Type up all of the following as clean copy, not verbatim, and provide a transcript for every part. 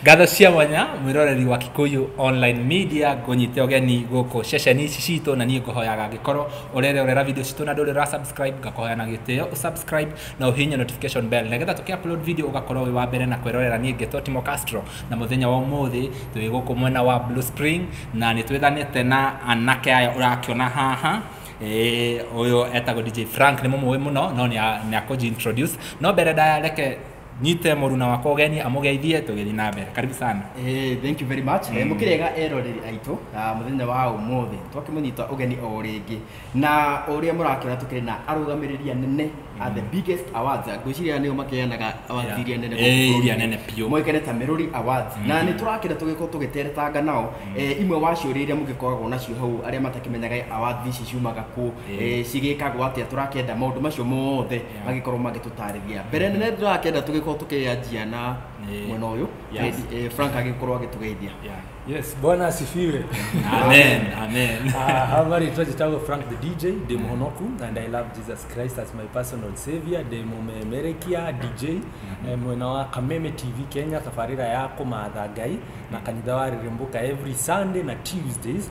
Gatho cia mwanya mwiroreri wa Kikuyu online media ngonyite ogeni goko ceceni ici citũ na niĩ ngũhoyaga ngĩkorwo ũrera video citũ na ndũrĩ subscribe ngakũhoya na gĩtĩo subscribe na ũhihinye notification bell nĩgetha tũkĩ-upload video ũgakorwo wĩ wa mbere na kwĩrorera niĩ ngĩtwo Timo Castro na mũthenya wa ũmũthĩ twĩ gũkũ mwena wa Blue Spring na nĩ twĩthanĩte na anake aya ũrakĩona haha uyo etagwo DJ Frank nĩ mũmũĩ mũno no nĩ akũji-introduce no mbere reke nyite mũruna wakwa ũgeni amũgeithie tũgĩthiĩ na mbere karibu sana. Thank you very much. Mũkĩrega eroreri aitũ mũthenya wa ũmũthĩ twakĩmũnyita ũgeni o rĩngĩ na ũrĩa mũrakĩona tũkĩrĩ na arũgamĩrĩri anene at the biggest awards ngwĩciria nĩo makĩheanaga awards iria nene biũ moĩkaine ta Miruri awards na nĩ tũrakĩra tũgĩkorwo tũgĩteretanga nao imwe wa ciũria iria mũgĩkoragwo nacio hau arĩa matakĩmenyaga awards ici ciumaga kũ cigĩkagwo atĩa tũrakĩenda maũndũ macio mothe magĩkorwo magĩtũtarĩria mbere nene tũrakĩenda tũgĩkorwo tũkĩanjia na mwena ũyũ Frank agĩkorwo agĩtũgeithia. Yes, Bwana asifiwe. Amen, amen. Habari tunajitaga Frank the DJ, Demo Honoku, and I love Jesus Christ as my personal savior. Demo Mageragia DJ, mwena wa Kameme TV Kenya, tafarira yako maathagai na kanitha wa Rirembuka every Sunday na Tuesdays.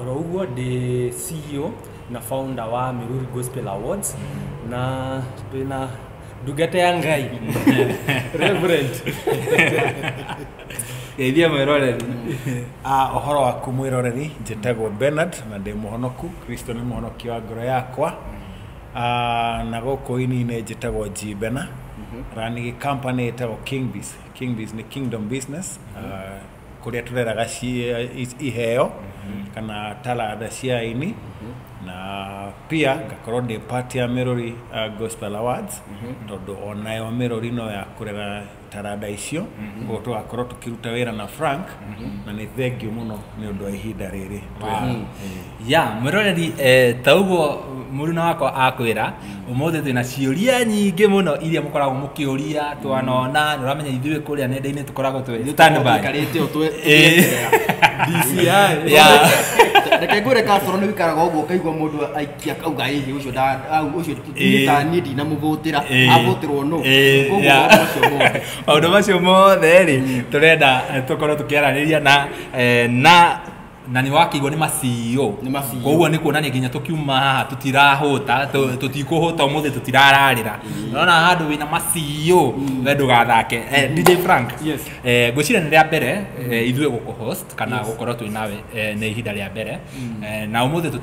Orougwo the CEO na founder wa Miruri Gospel Awards na tuna Dugate yangai Reverend Geithia mwiroreri ohoro waku mwiroreri njĩtagwo Bernard na ndĩ mũhonoku Kristo nĩ mũhonoki wa ngoro yakwa na gũkũ ini-inĩ njĩtagwo Jibena running a company ĩtagwo Kingbiz nĩ Kingdom Business kũrĩa tũreraga iheo kana talada cia Aini na pia ngakorwo ndĩ part ya Miruri Gospel Awards tondũ onayo Miruri no ya kũrera tarada icio ũguo tũgakorwo tũkĩruta wĩra na Frank na nĩ thengiũ mũno nĩ ũndũ wa ihinda rĩrĩ ya mwiroreri ta ũguo mũruna wakwa akwĩra ũmũthĩ twĩna ciũria nyingĩ mũno iria mũkoragwo mũkĩũria twanona nĩ ũramenya ithuĩ kũrĩa nenda-inĩ tũkoragwo twĩ standby DCI reke ngwĩre Castro nĩ wĩkaraga ũguo kaigua mũndũ aikia kauga ĩhĩ ũcio ta niĩ ndinamũvũtĩra avũtĩrwo no maũndũ macio mothe rĩ tũrenda tũkorwo tũkĩaranĩria na nĩ wakĩigwo nĩ ma-CEO koguo nĩ kuonania nginya tũkiuma haha tũtirahũta tũtikũhũta ũmũthĩ tũtirararĩra nona handũ wĩna ma-CEO we ndũgathake DJ Frank ngwĩciria nĩ rĩa mbere ithuĩ gũkũ-host kana gũkorwo twĩ nawe nĩ ihinda rĩa mbere na ũmũthĩ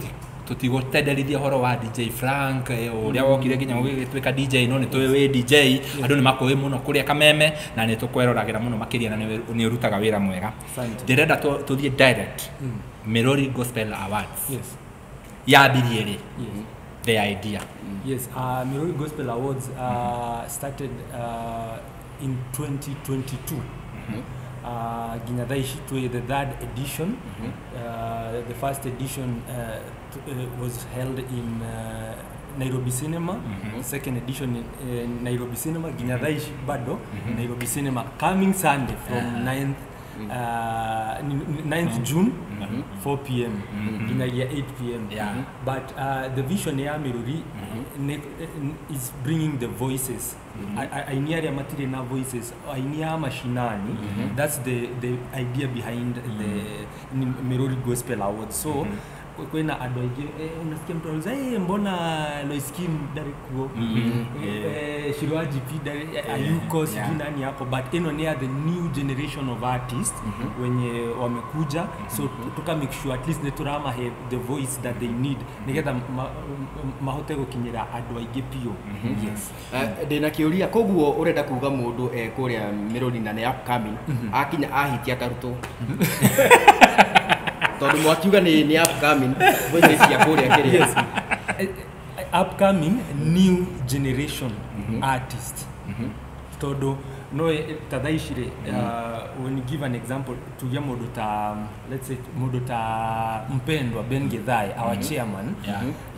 tutigũtenderithia ũhoro wa DJ Frank ũrĩa wokire nginya gũgĩtuĩka DJ no nĩ tũĩ wĩ DJ andũ nĩ makũĩ mũno kũrĩa Kameme na nĩ tũkweroragĩra mũno makĩria na nĩ ũrutaga wĩra mwega ndĩrenda tũthiĩ direct Miruri Gospel Awards yambirie rĩ the idea Miruri Gospel Awards started in 2022 ginya thaici twĩ the third edition the first edition was held in Nairobi Cinema second edition in Nairobi Cinema ginya thaici bado Nairobi Cinema coming Sunday from 9th June 4 p.m. Ginagia 8 p.m. But the vision ya Miruri is bringing the voices Aini Aria matire na voices Aini ya mashinani that's the idea behind the Miruri Gospel Awards so kwena andũ aingĩ unasikia mtu anauliza mbona Loiskim ndari kuo Shirwa GP ndari ayuko sijui nani yako but eno ni the new generation of artists wenye wamekuja so tuka make sure at least neturama have the voice that they need nigetha mahote gũkinyĩra andũ aingĩ piũ ndĩna kĩũria koguo ũrenda kuga mũndũ kũrĩa Miruri na nĩ upcoming akinya ahitia karutwo tondũ mwakiuga nĩ upcoming voice cia kũrĩa kĩrĩa upcoming new generation artist tondũ no tadaishire when you give an example tugia mũndũ ta let's say mũndũ ta mpendwa Ben Githai our chairman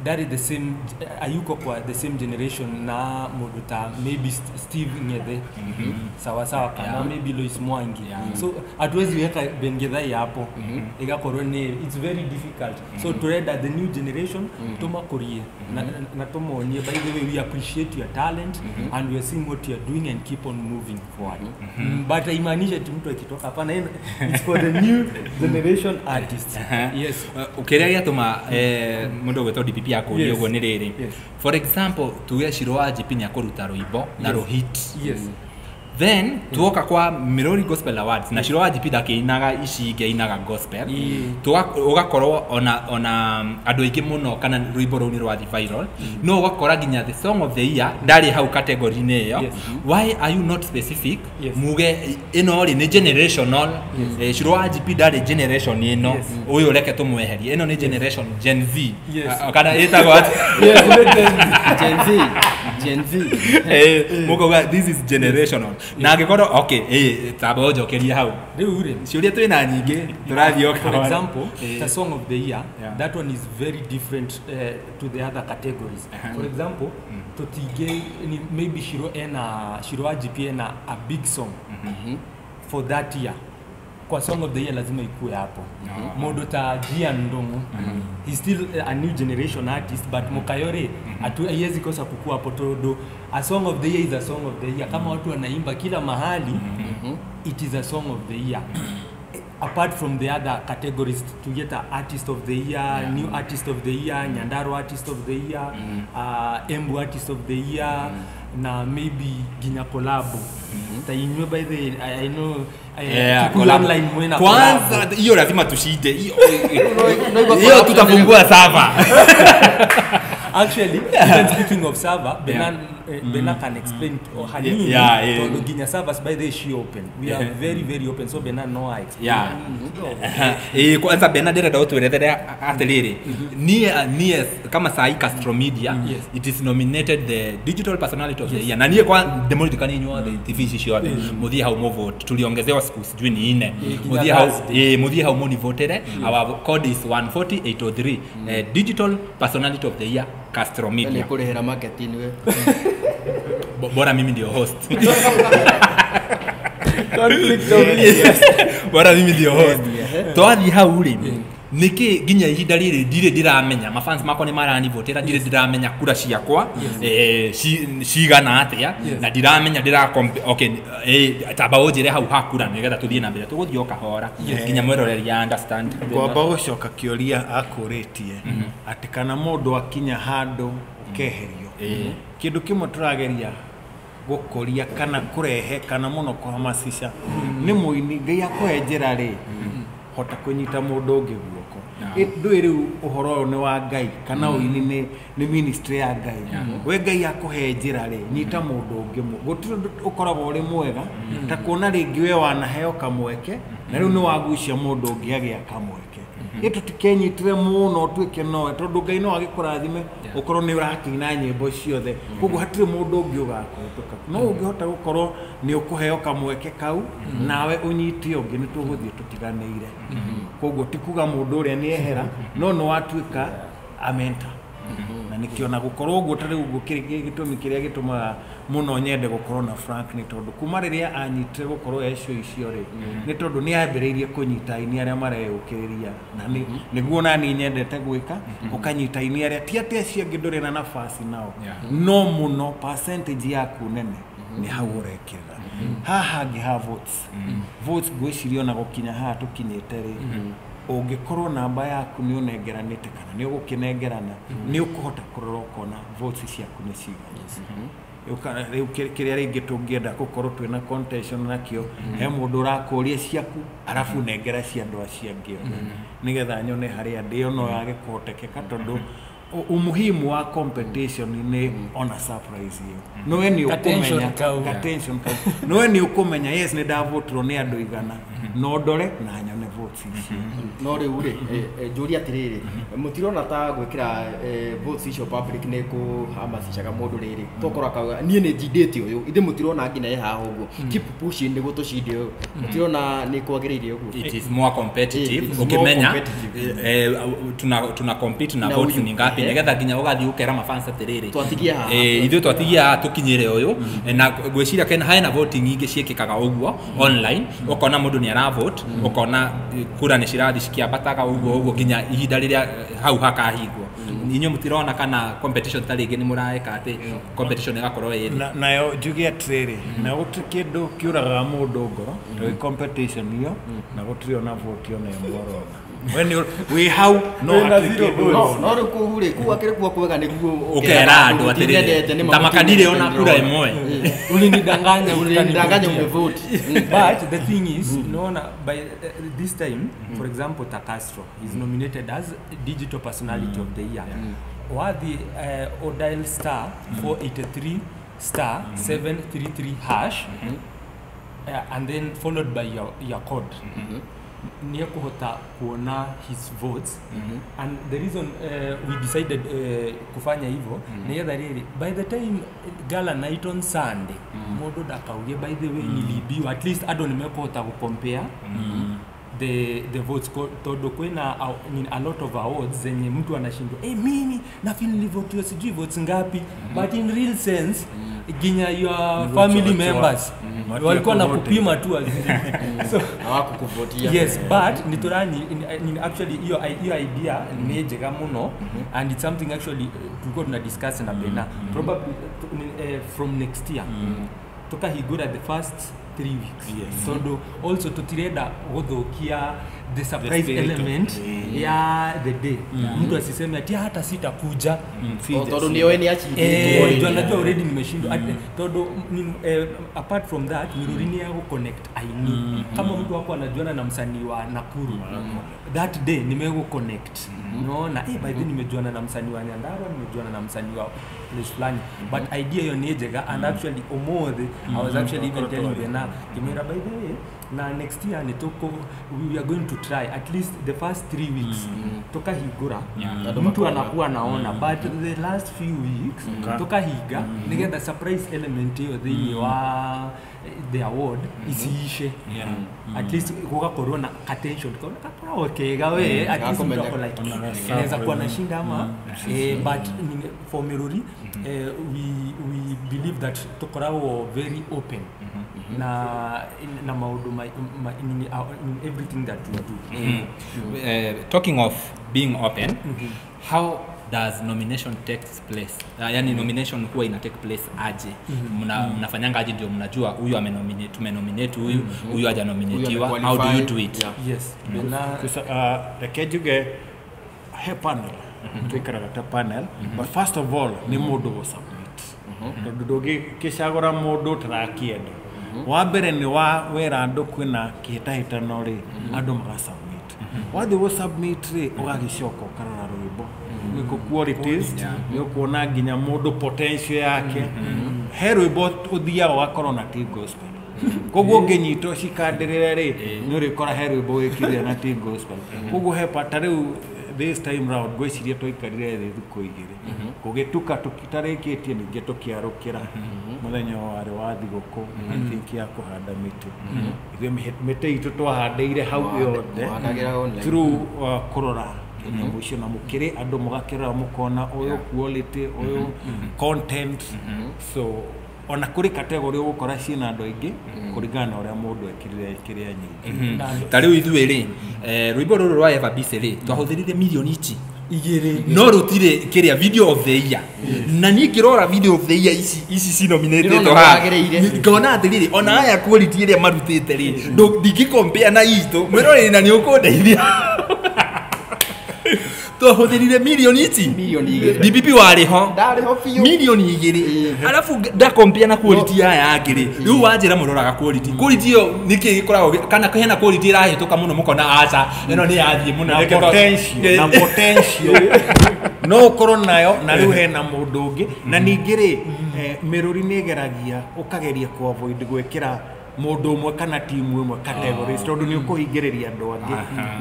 that is the same ayuko kwa the same generation na muduta maybe Steve Ngede sawa kana maybe Lois Mwangi so hatuwezi weka Bengedhai hapo igakorwo ni it's very difficult so to read that the new generation tumakorie na tumonie by the way we appreciate your talent and we are seeing what you are doing and keep on moving forward but imaanisha mtu akitoka hapana it's for the new generation artists yes ukiria yatuma mundu gweto DPP yako ugo ni riri for example tuwe Shirwa JP ni akoruta roibo na rohit then tuoka kwa Miruri Gospel Awards na Shirwa JP ndakiinaga ici inaga gospel ugakorwo ona andu aingi muno kana roibo runi rwa viral no ugakora ginya the song of the year ndari hau category ne yo why are you not specific muge ino ri ni generational Shirwa JP ndari generation ino uyu reke tumweherie ino ni generation Gen Z kana itago Gen Z mugo this is generational na ngikoro okay tabo jokeria hau riu ri ciuria twina nyingi turathio for example the song of the year that one is very different to the other categories for example totige maybe Shirwa JP na a big song for that year kwa song of the year lazima ikue hapo modo ta Gia Ndongo he's still a new generation artist but Mokayore haiwezi kosa kukua hapo todo a song of the year is a song of the year kama watu wanaimba kila mahali it is a song of the year apart from the other categories to get a artist of the year new artist of the year Nyandaro artist of the year Embu artist of the year na maybe ginya collabo tainywe by the I know online mwena kwanza hiyo lazima tushinde hiyo tutafungua server actually even speaking of server Bena can explain to ginya servers by the she open we are very open so Bena no I kwanza Bena direda utwerethere atiriri ni kama sai Castro Media it is nominated the digital personality of the year na nie kwa demolitic kaninywa the TV ciothe muthia hau vote tuliongezewa siku sijui ni 4 muthia hau moni votere our code is 140803 digital personality of the year Castro Media ni kurehera marketing we bora mimi ndio host conflict of interest bora mimi ndio host twathi hau ri niki ginya ihinda riri ndire ndiramenya mafans makwa ni marani votera ndire ndiramenya kura ciakwa cigana atia na ndiramenya ndira okay taba ujire hau hakura nigetha tuthie na mbere tuguthio kahora ginya mweroreri ya understand kwamba gucoka kioria akuritie ati kana mundu akinya handu ukeherio kindu kimwe turageria gukoria kana kurehe kana muno kuhamasisha ni muini ngai akoenjera ri hota kunyita mundu ungi guoko ndwiri uhoro ni wa ngai kana uini ni ministry ya ngai we ngai akohenjira ri nyita mundu ungi gutire ukoragwo uri mwega ta kuona ringi we wanaheo kamweke na riu ni wagucia mundu ungi agia kamweke itu tikenyitire muno twike no tondu ngai no agikurathime ukorwo ni urakina nyimbo ciothe koguo hatire mundu ungi ugakuhituka no ungihota gukorwo ni ukuheo kamweke kau nawe unyiti ungi ni tuguthie tutiganeire koguo tikuga mundu uria ni ehera no no watuika amenta na nikiona gukorwo uguo tari uguo gitumi kiria gituma muno nyende gukorwo na Frank ni tondu kuma riria anyitire gukorwo ecio icio ri ni tondu ni ambiriirie kunyita ini aria mareyukiriria na niguo nani nyendete gwika ukanyita ini aria ti ati acio angi nduri na nafasi nao no muno percentage yaku nene ni hau urekirira haha ngi ha votes gwicirio na gukinya ha tukinyite ri ungikorwo namba yaku ni unengeranite kana ni ugukinengerana ni ukuhota kurora ukona votes ciaku ni cigana riu kiria ringi tungienda gukorwo twina contention nakio he mundu urakuria ciaku arafu nengera cia andu acio angi nigetha nyone haria ndio no yagikuhotekeka tondu umuhimu wa competition ni ona surprise you no we ni ukumenya attention no we ni ukumenya yes ni ndavotro ni andu igana no ndore na nyone votes icio no riu ri njuri atiriri mutirona ta gwikira votes icio public ne ku hamasishaga mundu riri tokora kauga nie ni jindite uyu ithe mutirona ngina ye haha uguo keep pushing ni gutucinde mutirona ni kwagiriire uguo it is more competitive ukimenya tuna compete na votes ni ngapi nigetha nginya ugathi ukera mafans atiriri twatigia haha ithu twatigia haha tukinyire uyu na gwiciria kena haina voting ingi ciekikaga uguo online ukona mundu ni ara vote ukona kura ni cirathi cikiambataga uguo nginya ihinda riria hau hakahingwo inyo mutirona kana competition tari ingi ni muraeka ati competition igakorwo iri nayo njuge atiriri na gutiki ndu kiuraga mundu ngoro to competition iyo na gutiri ona vote ona imoro when we how no no kuhure ku akire ku kwega niguo ukera andu atiriri tamakanire ona kura imwe ulinidanganya umevote but the thing is unaona by this time for example Takastro is nominated as digital personality of the year wadi dial star 483 star 733 hash and then followed by your code niya kuhota kuona his votes and the reason we decided kufanya hivyo ni yadha really by the time gala night on Sunday modo dakauge by the way nilibiwa at least ado nimekuhota kucompare the votes todo kwena a lot of awards zenye mtu anashindwa mimi na feel nilivotiwa sijui votes ngapi but in real sense ginya your family members walikuwa na kupima tu so hawakukuvotia yes but nitorani actually hiyo idea ni jega muno and it's something actually tulikuwa tuna discuss na Bena probably from next year toka Kugura the first 3 weeks yes. So also tutireda guthukia the surprise element ya the day mtu asiseme ati hata sitakuja todo niwe ni achi tunajua already nimeshindwa todo apart from that Miruri ni yako connect Aini kama mtu wako anajuana na msanii wa Nakuru that day nimego connect unaona by then nimejuana na msanii wa Nyandarua nimejuana na msanii wa place plan but idea yo ni jega and actually omothe I was actually even telling them na kimera by the way na next year ni toko we are going to try at least the first 3 weeks toka Kugura mtu anakuwa naona but the last few weeks toka Higa nigetha surprise element hiyo the award isiishe at least kuka corona attention kwa okay gawe at least mtu ako like inaweza kuwa na shinda ama but for Miruri we believe that tokorao very open na maudu in everything that we do talking of being open how does nomination takes place yani nomination huwa ina take place aje mnafanyanga aje ndio mnajua huyu amenominate tumenominate huyu haja nominatiwa how do you do it yes na rekejuge he panel tuikaraga ta panel but first of all ni mundu go submit ndogi kishagora mundu tarakienda wa mbere ni wa wera andu kwina kihitahitano ri andu maga submit wathi go submit ri ugagicoko karara rwimbo niko qualities yo kuona nginya mundu potential yake he rwimbo uthia wa corona tea gospel koguo nginyito cikandirire ri ni uri kora he rwimbo wikire na tea gospel koguo he patariu this time round gwiciria toikarire thi thuko igire kugituka tukitarikitie ninge tukiarukira muthenya wari wa thiguku think ya kuhanda miti ithe miti itu twahandeire hau yothe through kurora mucio na mukire andu mugakira mukona uyu quality uyu content so ona kuri category gukora cina andu aingi kuringana uria mundu ekirire kiria nyingi tariu ithuiri rwimbo ruru rwa Eva Biseri twahuthirire milioni ichi igiri no rutire kiria video of the year na ni kirora video of the year ici nominated to ha ngona atiriri ona aya quality iria marutite ri ndiki compare na itu mwirore na ni ukundeithia twahuthirire milioni ichi DPP wari ho milioni igiri alafu da compare na quality ya ngiri riu wanjira muroraga quality yo niki gikoragwo kana hena quality irahituka muno mukona acha eno ni yathie muno na potential no korona nayo na riu hena mundu ungi na ningiri Miruri negeragia ukageria ku avoid gwekira mundu umwe kana timu imwe categories tondu ni ukuhingireria andu angi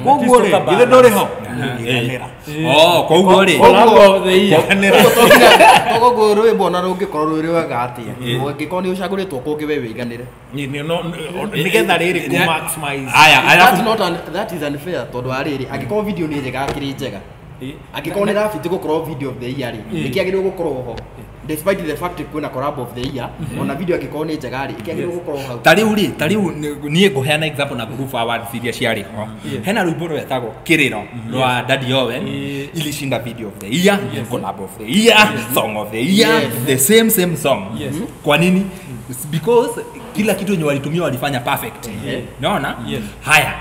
koguo ri githe nduri ho ngiganira koguo ri koguo rwimbo na rungikorwo rwiri wega atia ungikorwo ni ucaguritwo kungi we wiganire nigetha riri ku maximize that is unfair tondu ariri angikorwo video ni njega akiri njega angikorwo ni rafiti gukorwo video of the year ri ikiagirwo gukorwo ho despite the fact kwina collab of the year ona video angĩkorwo nĩ njega rĩ ikiagĩrĩrwo gũkorwo hau tariu niĩ ngũheana example na group awards iria ciarĩ ho hena rwĩmbo rwetagwo kĩrĩro rwa Daddy Owen ilishinda video of the year collab of the year song of the year the same song kwa nini because kila kitu yenye walitumia walifanya perfect unaona haya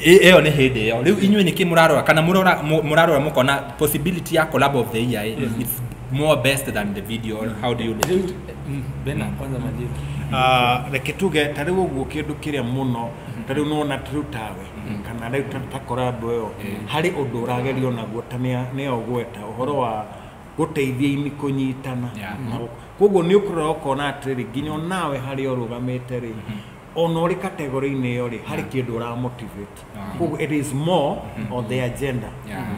eo ni hĩndĩ ĩyo rĩu inyuĩ nĩ kĩmũrarora kana mũrarora mũkona possibility ya collab of the year it's more best than the video. How do you look at it? Bena kwanza majibu reke tuge tariu uguo kindu kiria muno tariu nona trutawe kana riu takora andu eyo hari undu uragerio naguo ta ne ogweta uhoro wa guteithia ini kunyitana koguo ni ukurora ukona atiri nginya nawe hari orugamite ri ona uri category ini yo ri hari kindu ura motivate koguo it is more on the agenda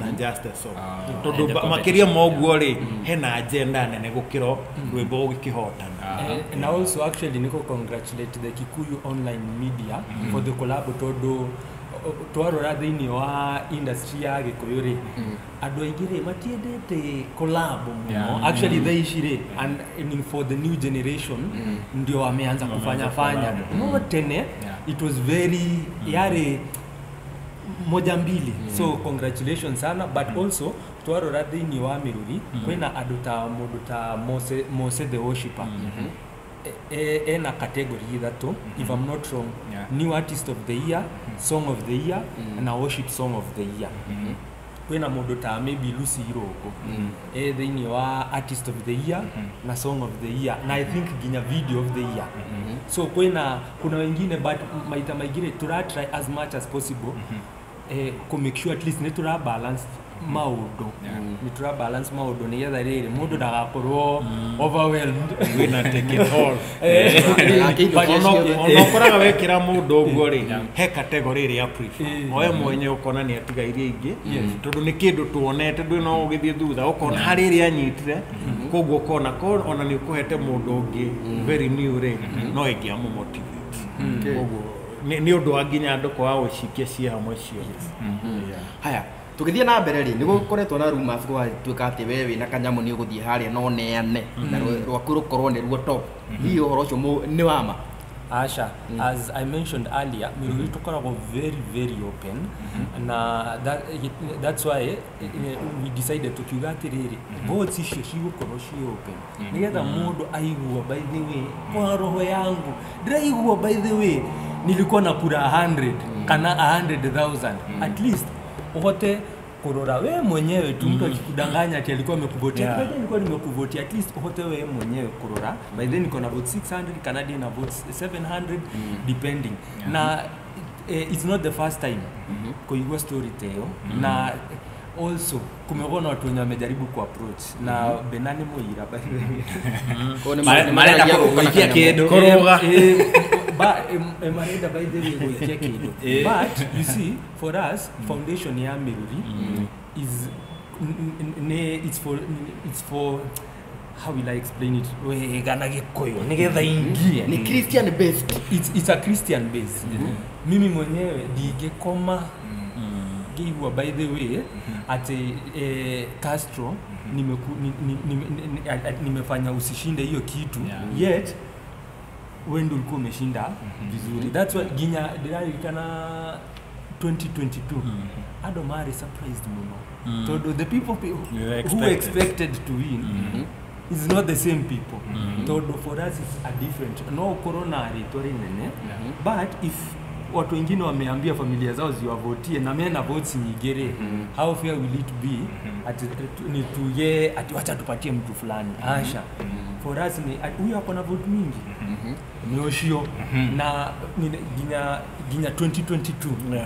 than just a song tondu makiria moguo ri hena agenda nene gukiro rwimbo gukihotana and also actually niko congratulate the Kikuyu online media for the collab tondu twarora thiini wa industry ya Gikuyu ri andu aingi ri matiendete collab muno actually they shire and for the new generation ndio wameanza kufanya no tene it was very yare moja mbili so congratulations sana but also twarora thiini wa Miruri kwina andu ta mundu ta Mose the worshipper ena category ithatu if I'm not wrong new artist of the year song of the year na worship song of the year kwina mundu ta maybe Lucy Iroko thiini wa artist of the year na song of the year na I think ginya video of the year so kuna wengine but maita maigire tura try as much as possible to make sure at least netura balance maudo nitura balance maudo ni getha riri mundu ndagakorwo overwhelmed wina take it all ono koraga wekira mundu uguo ri he category ri prefer oye mwenye ukona ni atiga iria ingi tondu ni kindu tuonete ndu no ugithie thutha ukona hari ri anyitire koguo kona ona ni ukuhete mundu ungi very new ri no ingia mu motivate koguo ni undu anginya andu kwa ucikie cie hamwe cio haya tugithie na mbere ri nigo koretwo na rumors kwa tuika ati wewe na kanyamu ni uguthie haria no neane na rwaku rukorwo ni ruo top hiyo horo cio ni wama Asha as I mentioned earlier Miruri tukoragwo very open na that's why we decided to kiuga atiriri votes icio cigukorwo ci open nigetha mundu aigua by the way kwa roho yangu ndiraigua by the way nilikuwa na kura 100 kana 100,000 at least uhote kurora we mwenyewe tu mtu akikudanganya ati alikuwa amekuvotia kwa nilikuwa nimekuvotia at least uhote we mwenyewe kurora by then niko na vote 600 Canadian na vote 700 depending na it's not the first time kuigua story teo na also kumekuwa na watu wenye wamejaribu ku approach na Benani Muira by the way marenda kuikia kido koroga marenda by the way kuikia kido but you see for us foundation ya Miruri is it's for how will I explain it we gana gikoyo nigetha ingie ni Christian based it's a Christian base mimi mwenyewe digekoma giwa by the way ati Castro nimefanya usishinde hiyo kitu yet wewe ndio ulikuwa umeshinda vizuri that's why ginya kana 2022 Adomari surprised muno todo the people who expected to win is not the same people todo for us is a different no corona ritori nene but if watu wengine wameambia familia zao ziwavotie na mimi na votes nyigere how fair will it be ati ni tuye ati wacha tupatie mtu fulani asha for us ni huyu hapo na vote mingi ni Oshio na ginya 2022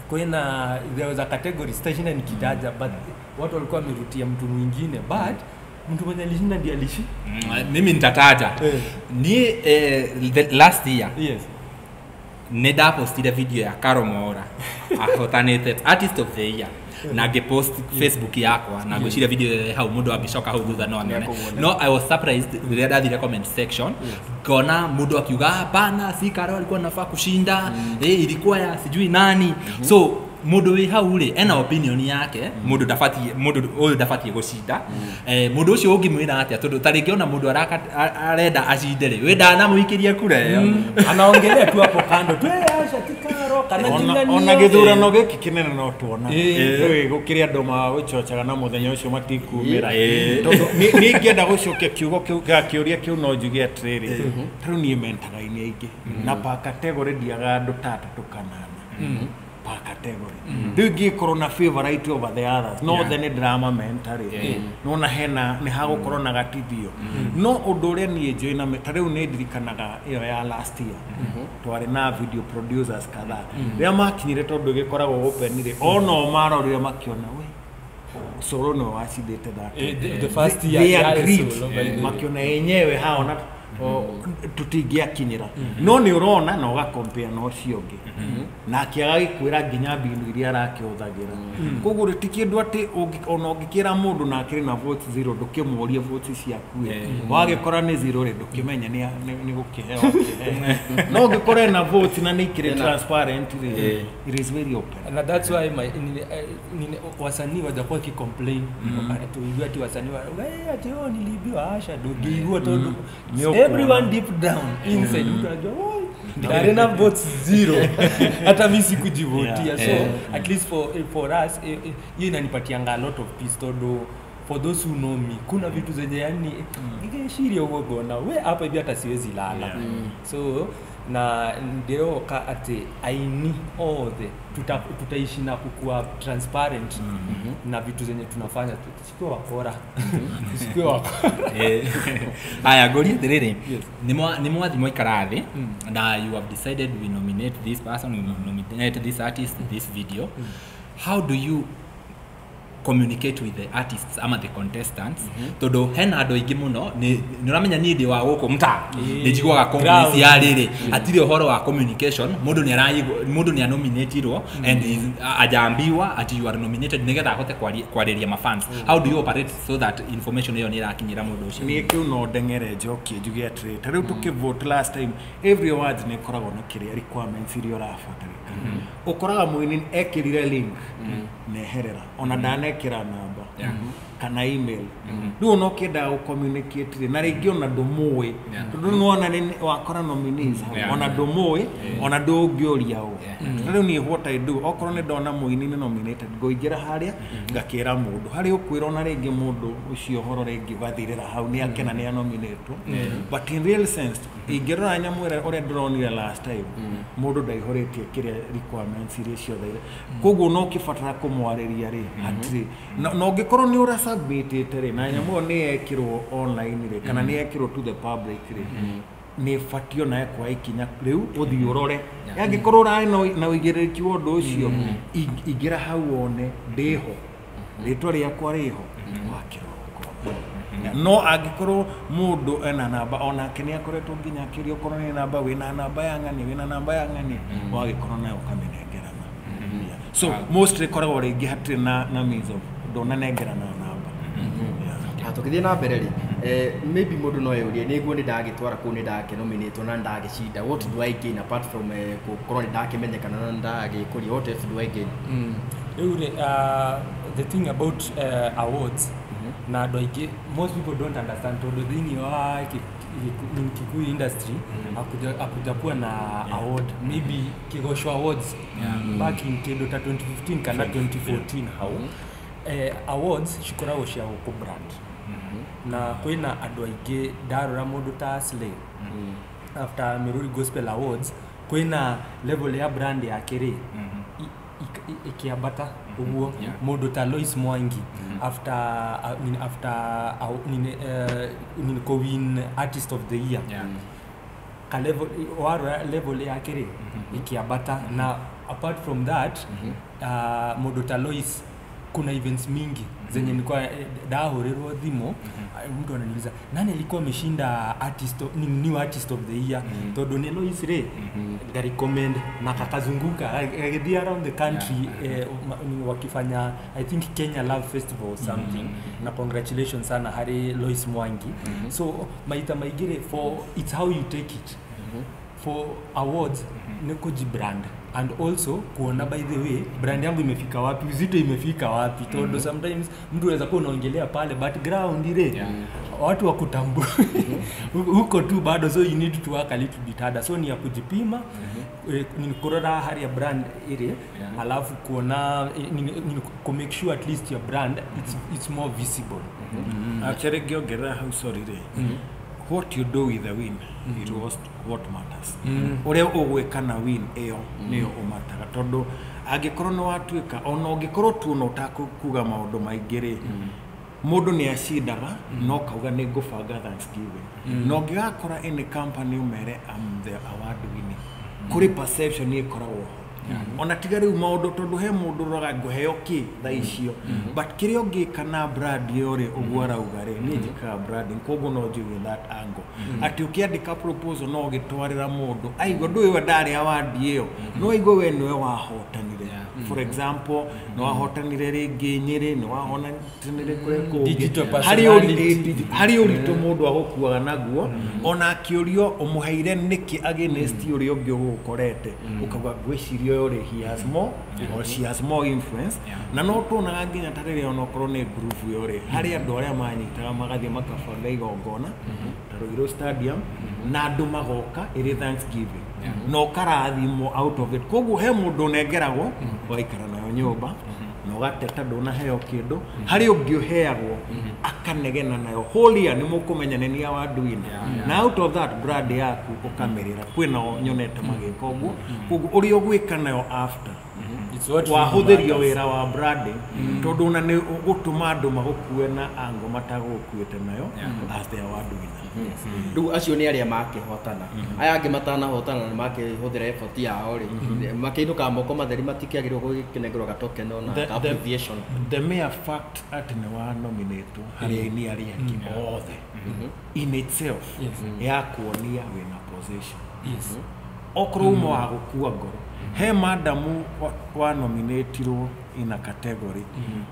kwena there was a category station nikitaja but watu walikuwa wamerutia mtu mwingine but mtu mwenye alishinda ndiye alishi. Mimi nitataja ni the last year Yes. Neda postire video ya Karo Mwaura ahotanite artist of the year na post Facebook yakwa na gwicira video hau mundu agicoka hau thutha no anene no I was surprised rĩrĩa ndathire comment section ngona mundu akiuga hapana si Karo alikuwa anafaa kushinda ilikuwa ya sijui nani so mundu wi hau ri ena opinion yake mundu ndafatie gushinda mundu ucio ungimwira atia tondu taringiona mundu arenda acinde ri we ndanamuikirie kura yo anaongelea tu hapo kando tu acha tikaro kana jingania ona githurano giki kinene no tuona gukiria andu magucocaga na muthenya ucio matikumira tondu ni ngienda gucokia kiugo kiuria kiu no njuge atiriri riu nie mentaga ini aingi na pa category ndiaga andu tatatu kanana per category. Do give corona favorite over the others. No then drama mentally. No na hena ni hago corona gatithio. No odore ni enjoy na tareu ne dirikanaga iyo ya last year. Twari na video producers kadha. Ria makinyire tondu gikoragwo open ire. Ono maro ria makiona we. Solo no wacidete that. The first year they agreed. Makiona yenyewe hao na tutingia kinyira no ni urona no ga compare no ciongi na kiaga gikwira nginya mbindu iria arakihuthagira kugura tikindu ati ona ungikira mundu na akiri na votes 0 ndukimuria votes ciaku wagikora ni 0 ri ndukimenya ni gukiheo no ngikora na votes na nikire transparent it is very open and that's why my wasanii wajakuwa ki complain ati wasanii ati nilibiwa asha ndugiwa tondu everyone deep down inside mtu anajua arena votes 0 hata mimi sikujivotia so at least for us hiyo inanipatia a lot of peace todo for those who know me kuna vitu zenye yani ingeshiri ugo na we hapa hivi hata siwezi lala so na ndio ati Aini all the tutaishi na kukua transparent na vitu zenye tunafanya tusikiwe wakora tusikiwe wakora aya gori ndiriri ni mwathi moikarathi na you have decided we nominate this person we nominate this artist this video how do you communicate with the artists ama the contestants todo hena ando ingi muno ni uramenya ni ndi wa guku mta ni jigwaga conference ya riri atire uhoro wa communication mundu ni nominatirwo and ajambiwa ati you are nominated nigetha ahote kwariria ma fans how do you operate so that information iyo ni irakinyira mundu ucio ni kiu no ndengere njokie njuge atire tariu tukivote last time every word ni koragwo na kiria requirements iria urabatarika ukoraga mwini ekirire link neherera ona ndanekira namba kana email riu no kenda u communicate na ringi ona ndumuwe tondu nuona ni wakora nominees ona ndumuwe ona ndungioria u riu ni what I do okoro ni ndona mwini ni nominated ngoingira haria ngakira mundu hari ukwira ona ringi mundu ucio horo ringi gathirira hau ni akena ni nominated but in real sense ingirora nyamwira ore ndronire last time mundu ndaihoretie kiria requirements iria ciothe koguo no kifatara kumwariria ri atiri no ngikorwo ni ura submit ri na nyamu ni ekirwo online ri kana ni ekirwo to the public ri ni fatio na kwa ikinya riu uthi urore yangikorwo rai na wigiriki wondu ucio igira hau one ndiho ritwa riakwa riho wakiro no agikorwo mundu ena namba ona kenia koretwo nginya kirio korwo ni namba wina namba ya ngani wagikorwo nayo kamenengerana so mostly koragwo ringi hatire na means of ndona nengerana namba tukithie na mbere ri maybe mundu no yurie niguo ni ndagitwara ku ni ndake nominate na ndagicinda what do I gain apart from korwo ni ndakimenyekana na ndagikuria what else do I gain the thing about awards na doike most people don't understand to the thing in Kikuyu industry akujakuwa na award maybe Kigosho awards back in 2015 kana 2014 how awards shikora cia ku brand na kwina andu aingi ndarora mundu ta Slay after Miruri Gospel Awards kwina level ya brand ya kiri ikiambata uguo mundu ta Lois Mwangi after win artist of the year ka level ya kiri ikiambata na apart from that mundu ta Lois kuna events mingi zenye nilikuwa dahorerwa thimo mtu ananiuliza nani alikuwa ameshinda new artist of the year todo nelo isre I recommend na kakazunguka they around the country wakifanya I think Kenya Love Festival or something na congratulations sana Hari Lois Mwangi so maita maigire for it's how you take it for awards niko brand and also kuona by the way brand yangu imefika wapi uzito imefika wapi todo sometimes mtu anaweza kuwa unaongelea pale background ile watu wakutambua huko tu bado so you need to work a little bit harder so ni ya kujipima ni kurora hali ya brand ile alafu kuona ni make sure at least your brand it's more visible actually giogera how sorry what you do with the win it was what matters uria ugwikana win iyo niyo umataga tondu angikorwo no watuika ona ungikorwo tu no takuga maundu maingiri mundu ni acindaga no kauga ni ngubanga Thanksgiving no ngigakora in company umere am the award winning kuri perception ni ikoragwo ona tiga riu maundu tondu he mundu roga nguheo ki tha icio but kirio ngikana brand yore ugwara ugare ni njika branding koguo no njuge that angle ati ukiandika proposal no gitwarira mundu aigo ndu we ndari award iyo no aigo we niwe wahotanire for example no wahotanire ringi Nyeri no wahotanire kure ko hari uritu mundu agokuaga naguo ona akiurio umuheire niki against uri ungi ugukorete ukagwa gwicirio he has more or she has more influence na no tuna nginya tarire ono korwo ni group yore hari andu aria manyitaga magathie makabanga igongona Tarugiro Stadium na andu magoka iri Thanksgiving no karathimo out of it koguo he mundu nengeragwo waikara nayo nyumba no gateta ndona heo kindu hari ungi uheagwo akanegena nayo holia ni mukumenya ni ya waduina na out of that brand yaku ukamerera kwina nyonete magiko koguo uri ogwika nayo after wahuthirio wira wa branding tondu na ni gutuma andu magukue na ango matagukuite nayo as the award winner ndu acio ni aria makihotana aya angi matana hotana ni makihuthira effort yao ri makiinuka moko matheri matikiagirwo gukinegerwo gatoke no na appreciation the mere fact at ni wa nominate hari ni aria othe in itself ya kuonia wina position okro mo wa gukua ngoro he madamu wa nominatirwo in a category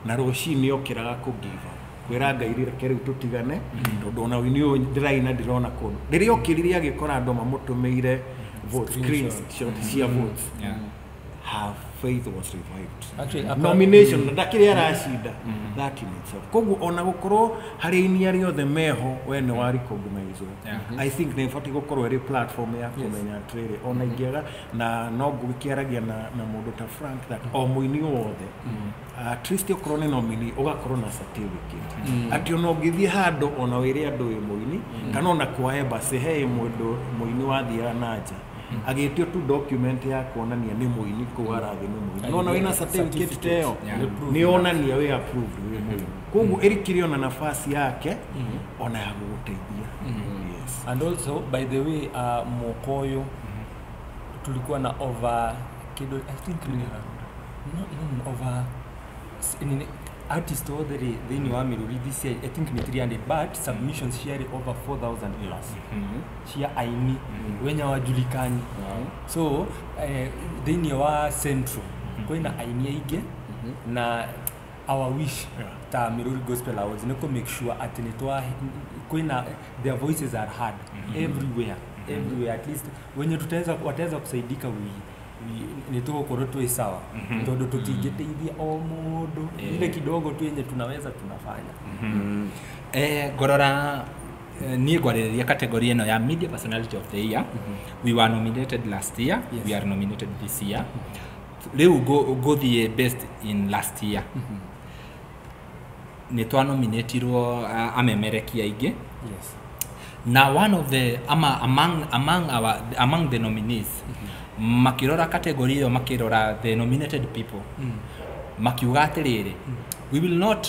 na rucini okiraga kugiva kwira ngairire keriu tutigane tondu ona winio ndiraina ndirona kundu riria okiriria agikora andu mamutumeire vote screens cia votes her faith was revived actually nomination ndakiri arashinda that in itself koguo ona gukorwo hari ini ari othe meho wene wa recognize I think ne fati gukorwo ri platform ya kumenya trade ona ingiaga na no ngukiaragia na mundu ta Frank that o muini wothe at least ukorwo ni nomini ugakorwo na certificate ati ona ngithie handu ona wiri andu wi muini kana ona kwa embassy he mundu muini wathia nanja agitio tu document ya kuonania ni muini ko arathi ni muini nona wina certificate teo ni onania we approved we muini koguo erikirio na nafasi yake ona ya guteithia yes and also by the way mokoyo tulikuwa na over kido I think no over artist already then you are Miruri this year I think ni 300 but submissions share over 4,000 plus share Aini wenya wajulikani so then you are central koina Aini ige na our wish ta Miruri Gospel Awards niko make sure at netwa koina their voices are heard everywhere at least wenye wataweza kusaidika nituko korotwe sawa tondu tutingeteithia o mundu ile kidogo tu yenye tunaweza tunafanya gorora ni gwariria category eno ya media personality of the year we were nominated last year we are nominated this year leo go the best in last year ni twa nominatirwo amemerekia ingi na one of the among the nominees makirora category yo makirora the nominated people makiuga atiriri we will not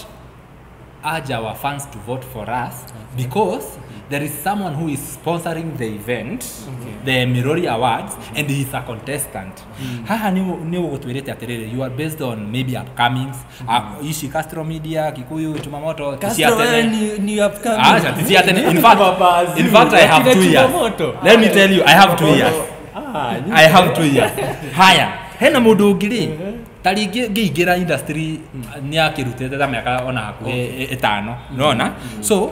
urge our fans to vote for us because there is someone who is sponsoring the event, the Miruri Awards, and he is a contestant. Haha ni ugutwirite atiriri, you are based on maybe upcomings, ishi Castro Media, Kikuyu, Chumamoto, ni upcoming. In fact, I have 2 years. Let me tell you, I have 2 years. I have 2 years. Haya, hena mundu ngiri tari ngiingira industry ni akirutete ta miaka ona hakuhe 5 unaona. So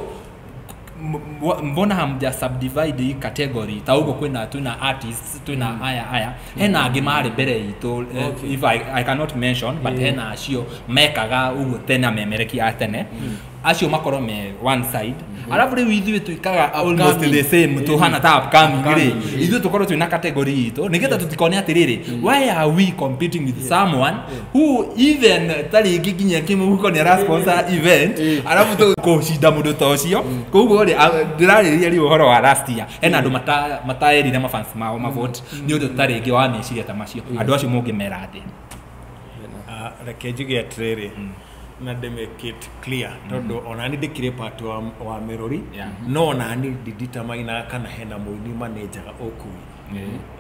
mbona hamja subdivide hii category ta ugo kwina tuna artists tuna aya hena angi mari mbere itu if I cannot mention but hena acio mekaga ugo tena memereki atene acio makoro me one side alafu riu ithuĩ tuikaga almost the same tuhana ta upcoming ri ithuĩ tukorwo twina category itu nigetha tutikone atiriri why are we competing with someone who even tari nginya kimuhuko ni ara sponsor event alafu tukushinda mundu ta ucio koguo ri ndirariria ri uhoro wa last year ena andu mataerire mafans mao mavote ni undu tari ngi wa meciria ta macio andu acio mungimera athi reke njuge atiriri na they make it clear todo onani ndikire part wa Miruri no onani ndidetermine kana hena muini manager okui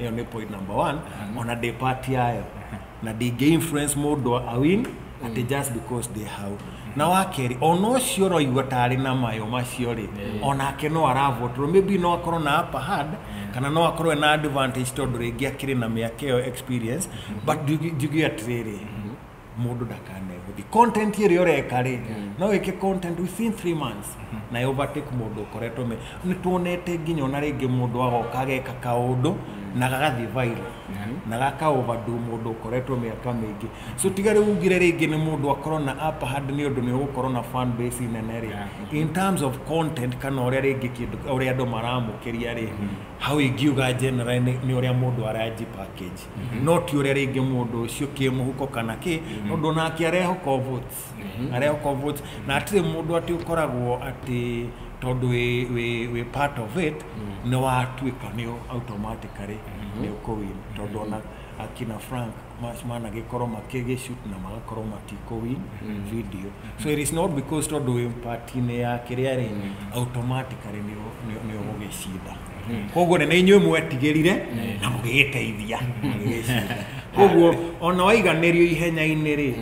iyo ni point number 1 ona de party yayo na they gain influence mundu a win at just because they have na wakeri ono cioro igotari na mayo macio ri ona ke no aravote maybe no akorwo na upper hand kana no akorwo na advantage todo ringi akiri na miaka yo experience but you atiriri mundu dakane the content here yoreka ri no weke content within 3 months na overtake mundu koretwo me ni tuonete nginya ona ringi mundu agoka geka kaundu na gagathi viral na gaka overdo mundu koretwo miaka mingi so tigare ugire ringi ni mundu akorwo na upper hand ni undu ni ugukorwo na fan base in an area in terms of content kana uria ringi kindu uria andu maramukiria ri how igiuga general ni uria mundu araji package not uria ringi mundu ucio kimuhuko kana ki undu nake areho votes na atire mundu ati ukoragwo ati tondu we part of it no atwika ni automatically ni ukowin tondu na akina Frank mana gikoro makege shoot na magakoro matiko win video so it is not because tondu we part ne ya kiriari automatically ni ogishida koguo ne inyuĩ mwetigĩrire na mũgĩteithia koguo ona waiganĩrio ihenya-inĩ rĩ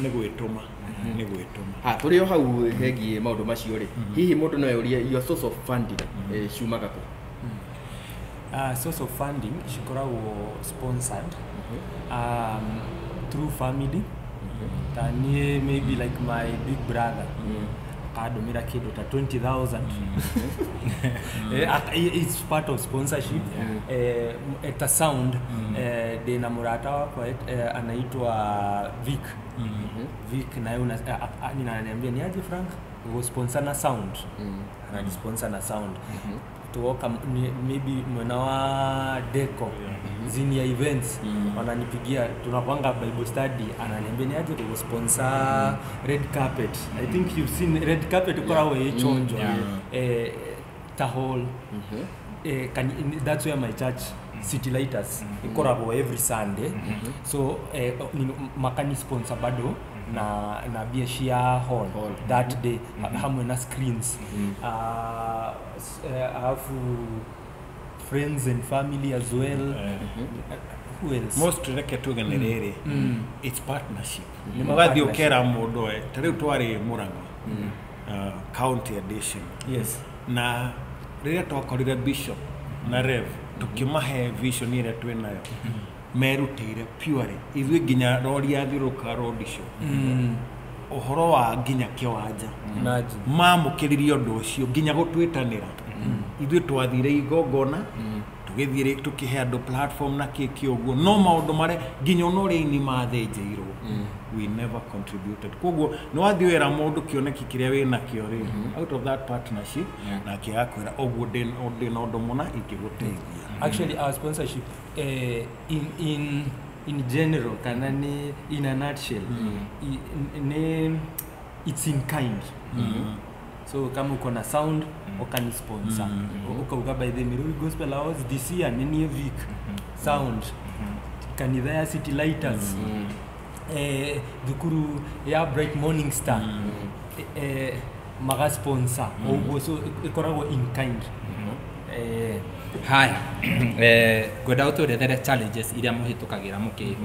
nĩ gwĩtũma tũrĩ o hau hegie maũndũ macio rĩ hihi mũndũ no yũrie your source of funding ciumaga kũ source of funding cikoragwo sponsored through family tanie maybe like my big brother adomira kido ta 20,000 it's part of sponsorship at a sound de na murata wako anaitwa Vic na yuna ananiambia ni aje Frank go sponsor na sound ana sponsor na sound tuoka maybe mwana wa deco zini ya events wananipigia tunapanga bible study ananiambia ni aje go sponsor red carpet I think you've seen red carpet ukora we chonjo ta hall that's where my church city lighters ikora every Sunday so makani sponsor bado na biashia hall that day hamwe na screens alafu friends and family as well who else most reke tuganirere it's partnership mugathi ukera mundu tariu twari Murang'a county edition yes na riria twakorire bishop na rev tukimahe vision ile twenayo merutire purely ithuĩ nginya rori yathiũrũka road show ũhoro wa nginya kĩwanja mamũkĩririe ũndũ ũcio nginya gũtwĩtanĩra ithuĩ twathire igongona tũgĩthiĩ tũkĩhe andũ platform na kĩkĩ ũguo no maũndũ marĩa nginya ona ũrĩa ini mathĩnjĩirwo we never contributed koguo nĩ wathiĩ wĩra mũndũ kĩoneki kĩrĩa wĩna kĩo rĩ out of that partnership na kĩgakwĩra ũguo ndĩna ũndũ mũna ingĩgũteithia. Actually our sponsorship in general kanani in a nutshell it's in kind so kama uko na sound ukani sponsor ukauga by the Miruri Gospel Awards this year Nene Vic sound kanidha city lighters Dukuru ya Bright Morning Star maga sponsor ou so ikoragwo in kind haya gwenda uturethere challenges iria muhitukagira muki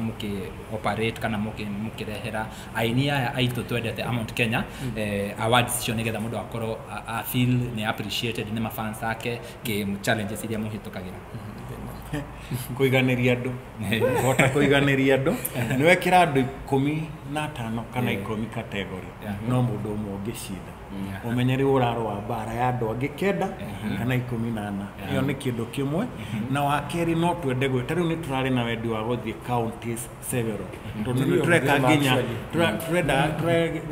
operate kana mukirehera aini aya aitu twendete Mount Kenya awards cio nigetha mundu akorwo a feel ni appreciated ni mafans ake ke challenges iria muhitukagira kuiganiria andu hota kuiganiria andu ni wekira andu 15 kana 10 category no mundu umwe ungicida umenyeri urarwa bara ya andu angi kenda kana 18 iyo ni kindu kimwe na wakeri no twende gwe tari ni turari na wendi wa guthie counties several tondu tureka nginya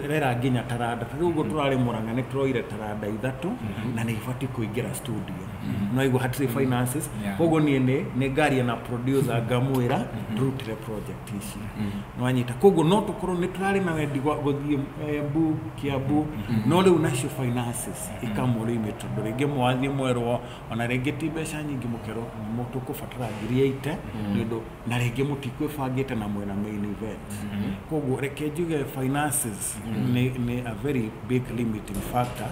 turera nginya taranda rugo turari Murang'a ni turoire taranda 3 na ni ifati kuingira studio no igo hatri finances kogo ni ngari na producer ngamwira turutire project ici no anyita kogo no tukorwo ni turari na wendi guthie Embu Kiambu no riu nacio finances ikamurime tondu ringi mwathie mwerwo ona ringi ti mbeca nyingi mukero mutu kubatara ngiri 8 nindo na ringi mutikwibangite na mwena main event kogo reke njuge finances ni a very big limiting factor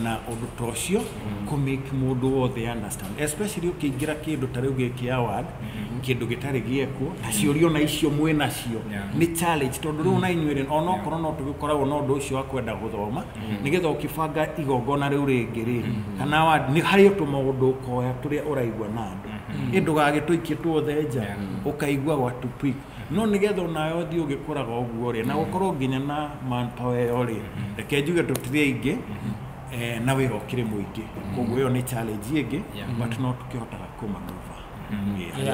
na undu tocio ku make mundu wothe understand especially ukiingira kindu tari ugiki award kindu gitari gieko na ciurio na icio mwe nacio ni challenge tondu riu na inyuire ona korwo no tugikoragwo no ndu ucio wa kwenda guthoma nigetha ukibanga igongona riu ringi ri kana award ni hari tumaundu koya turia uraigwa na andu indu gagituikie tuothe nja ukaigwa gwatu pick no nigetha nayo thi ugikuraga uguo ri na gukorwo nginya na manpower yori reke njuge tutithie ingi na wira ukire muingi koguo iyo ni challenge ingi but no tukihotaga kumanuva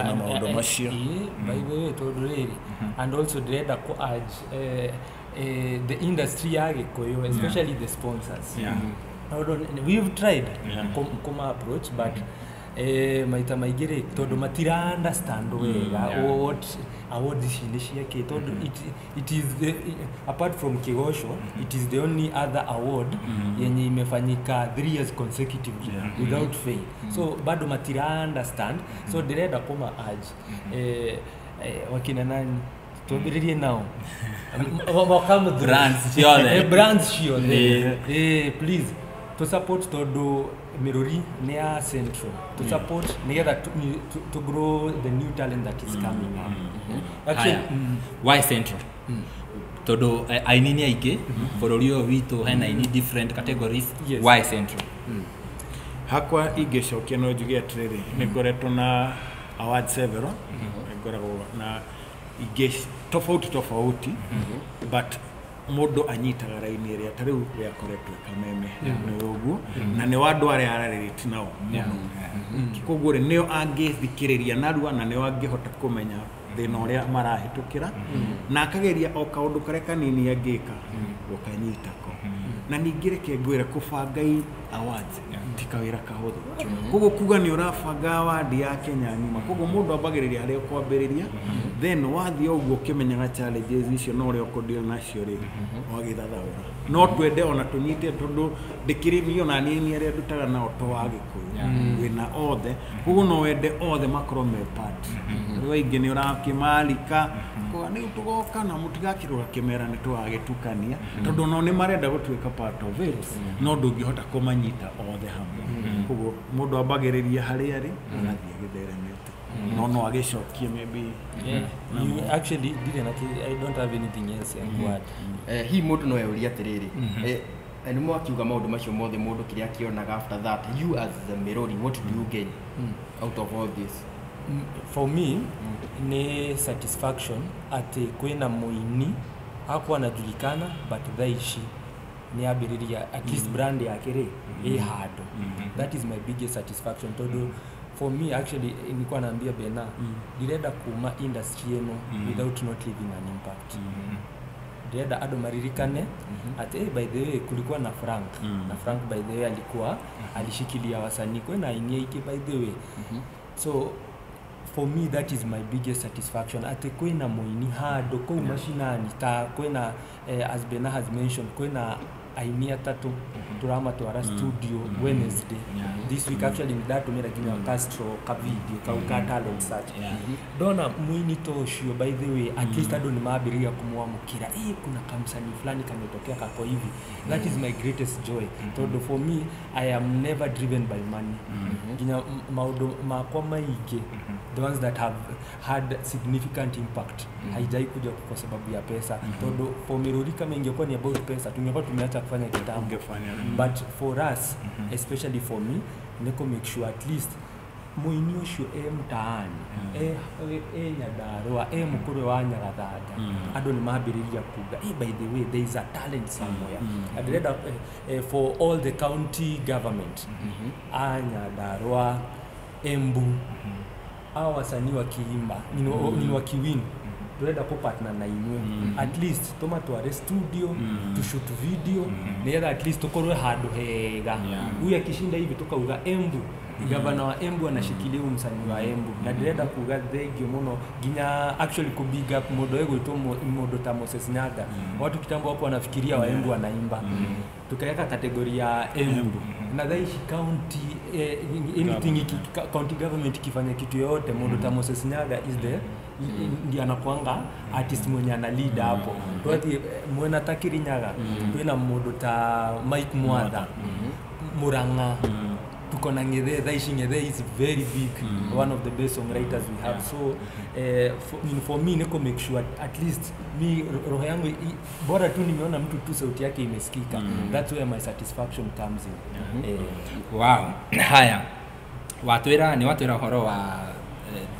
na maundu macio by the way tondu riri and also direnda ku urge the industry ya Gikuyu especially the sponsors we've tried come approach but maita maigire tondu matira understand wega what award ici ciake tondu it is apart from Kigosho it is the only other award yenye imefanyika 3 years consecutively without fail so bado matira understand so direnda kuma urge wakina nani tubiririe nao wakam brands ciothe please to support todo Miruri near Central to support nigetha to grow the new talent that is coming actually why Central todo aini ni aike bururi uyu witu hena ini different categories why Central hakwa igicokia no njuge atiriri ni ngoretwo na award several ngoragwo na igesh tofauti but mundu anyitaga raini iria tariu yakoretwo kameme ni uguo na ni wandu aria ararerete nao kugure nio angithikiriria narua na nio angihota kumenya thina uria marahitukira na akageria o kaundu kare kanini angika gukanyitako na ningireke ngwira kubanga awards tikawira kahuthu koguo kuga ni urabanga award ya Kenya nyuma koguo mundu ambagiriria haria kwambiriria then wathie uguo kimenyaga challenges icio no uri okudeal nacio ri wagithathaura no twende ona tunyite tondu ndikirimi ona nini aria ndutaga nao to wa Gikuyu wina othe koguo no wende othe makorwo me part riu ingi ni urakimalika ko ni tugoka na mutigakirwa kimera ni twagitukania tondu no ni marenda gutwika part of it no ndungihota kumanyita othe hamwe koguo mundu ambagiriria haria ri nathie githeremete no agicokie maybe you actually didn't I don't have anything else to add hi mundu no yuria atiriri ni mwakiuga maundu macio mothe mundu kiria kionaga after that you as the Miruri what do you gain out of all this for me ni satisfaction ati kwina muini hakuwa anajulikana but thaishi ni abiriria at least brand yake ri hado that is my biggest satisfaction todo for me actually nilikuwa naambia Bena direda kuma industry yenu without not leaving an impact direda ado maririkane ati by the way kulikuwa na Frank by the way alikuwa alishikilia wasanii kwena Aini yake by the way so for me that is my biggest satisfaction ati kwena muini hado kwa mashinani ta kwena as Bena has mentioned kwena Aini atatu turamatwara studio Wednesday this week actually ndatumira kinya Castro ka video ka talent search dona muini toshio by the way at least ado ni mabiria kumwamukira kuna kamsani fulani kametokea kako hivi that is my greatest joy so for me I am never driven by money kinya maudo makwa maige the ones that have had significant impact haijai kuja kwa sababu ya pesa todo for Miruri kama ingekuwa ni about pesa tungekuwa tumeacha kufanya kitambo but for us especially for me niko make sure at least muinyosho mtaani nyadarwa mukuru wa Nyagathanga ado ni mabiriria kuga by the way there is a talent somewhere I'd rather for all the county government Nyadarwa Embu au wasanii wakiimba ni wakiwin tuenda ko partner na inwe at least toma tuare studio to shoot video na at least tukorwe hado hega huyu akishinda hivi tukauga Embu gavana wa Embu anashikilia msanii wa Embu na direda kuga thegio muno ginya actually ku big up modo ego ito modo ta Moses Nyaga watu kitambo hapo wanafikiria wa Embu anaimba tukaweka kategoria ya Embu na dhaishi county anything county government kifanya kitu yote modo ta Moses Nyaga is there ndiye anakuanga artist mwenye ana lead hapo twati mwena takiri Nyaga twina modo ta Mike Mwadha Muranga tuko na Ng'ethe dhaishi Ng'ethe is very big one of the best songwriters we have so for me niko make sure at least mi roho yangu bora tu nimeona mtu tu sauti yake imesikika that's where my satisfaction comes in wow haya watwira horo wa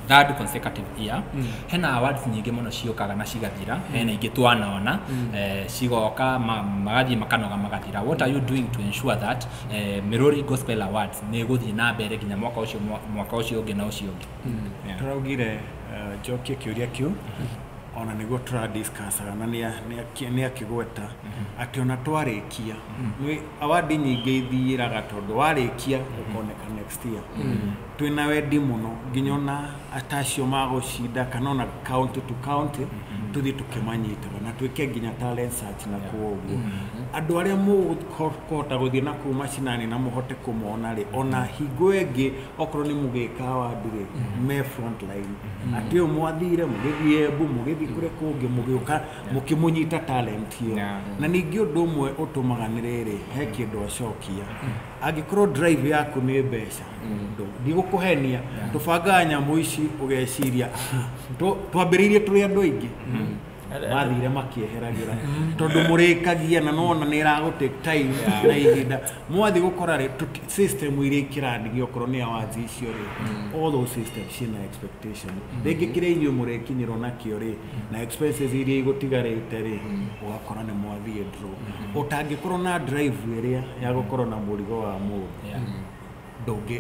third consecutive year hena awards nyingi muno ciokaga na cigathira hena ingi twanaona cigoka magathi makanoga magathira what are you doing to ensure that Miruri Gospel Awards ne guthi na mbere ginya mwaka ucio ungi na ucio ungi turaugire jokie kiuria kiu ona niguo tura discuss na ni akigweta ati ona twarikia ni award nyingi ithiraga tondu warikia ukoneka next year twina wendi muno ginyona atacio magocida kana ona county to county tuthi tukimanyita na twike ginya talent search na kuoguo andu aria mukota guthie na ku macinani na muhote kumona ri ona hingo engi okoro ni mugika award ri me front line ati mwathire mugithie Embu mugithi kure kungi mugiuka mukimunyita talent hiyo na ningi undu umwe utumaga niriri he kindu acokia agikorwo drive yaku ni mbeca ndigukuhenia tubanga nyamu ici ugeciria twambiririe turi andu aingi mathire makieheragira tondu murikagia na nona ni iragote time na ihinda mwathi gukora ri system iri kirandi giokoro ni awazi icio ri all those systems cina expectation rigi kireithio murekinyiro nakio ri na expenses iri igutigarite ri ugakora ni mwathi draw utangikorwo na drive iria ya gukoro na murigo wa mu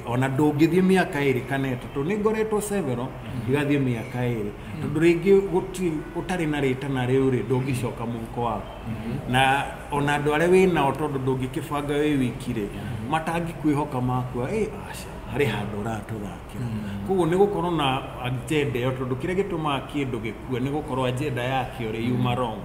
ona ndungithie miaka iri kana itatu ni ngoretwo severo igathie miaka iri tondu ringi utari na rita na riu ri ndungicoka munko wako na ona andu aria wina tondu ndungikibanga wi wikire matangi kwihoka makwa aca hari handu ratuthakira koguo ni gukorwo na agenda yo tondu kire gituma kindu gikue ni gukorwo agenda yake uri yuma wrong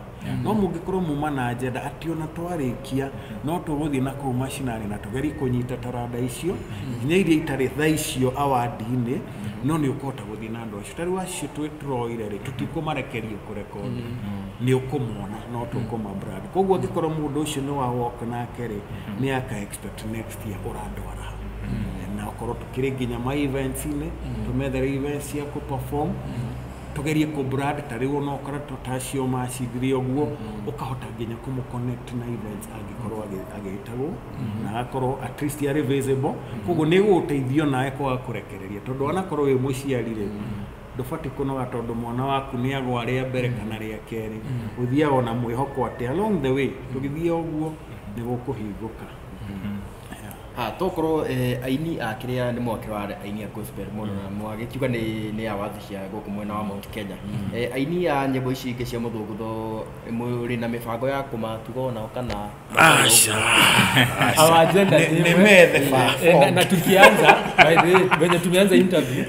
no mungikorwo muma na agenda ati ona twarikia no tuguthie na ku macinani na tugeri kunyita taranda icio nginya iria itari tha icio award-ini no ni ukota guthie na andu acio tari wacio twitroire ri tutikumarekeria kurekod ni ukumona no tukuma brand koguo ngikorwo mundu ucio ni wa walk na kere ni aka expect next year urandwara na okoro tukiri ginya ma events ine tumethere events ya ku perform tugerie ku brand tari wono okora tutacio macithiri oguo ukahota ginya kumu connect na events agikorwo agitagwo na akorwo at least are visible koguo ni guteithio nae kwa kurekereria tondu ona korwo wi muciarire ndufati kunoga tondu mwana waku ni agwaria mbere kana ria keri uthia ona mwihoko ati along the way tugithie oguo ni gukuhinguka tokorwo aini akiria ni mwake wa aini a gospel muno na mwagikiuga ni awathi cia guku mwena wa Mount Kenya aini a nyimbo ici ingi cia muthugutho muri na mibango ya kumatuga ona kana awajenda ni methe na tukianza when tumeanza interview